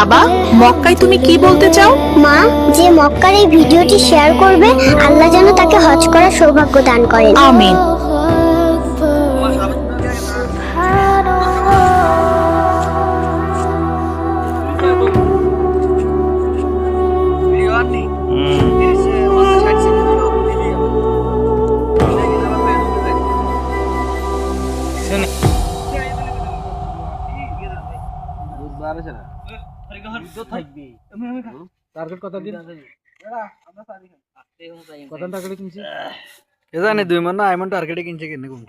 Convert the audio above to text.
বাবা, মক্কায় তুমি কি বলতে চাও? মা, যে মক্কার এই ভিডিওটি শেয়ার করবে আল্লাহ যেন তাকে হজ করার সৌভাগ্য দান করেন। আমিন। টার্গেট কত দিন? কত টার্গেট কিনছি? এ জানি 2 মান না আইমন টার্গেটে কিনছে কেন কোন?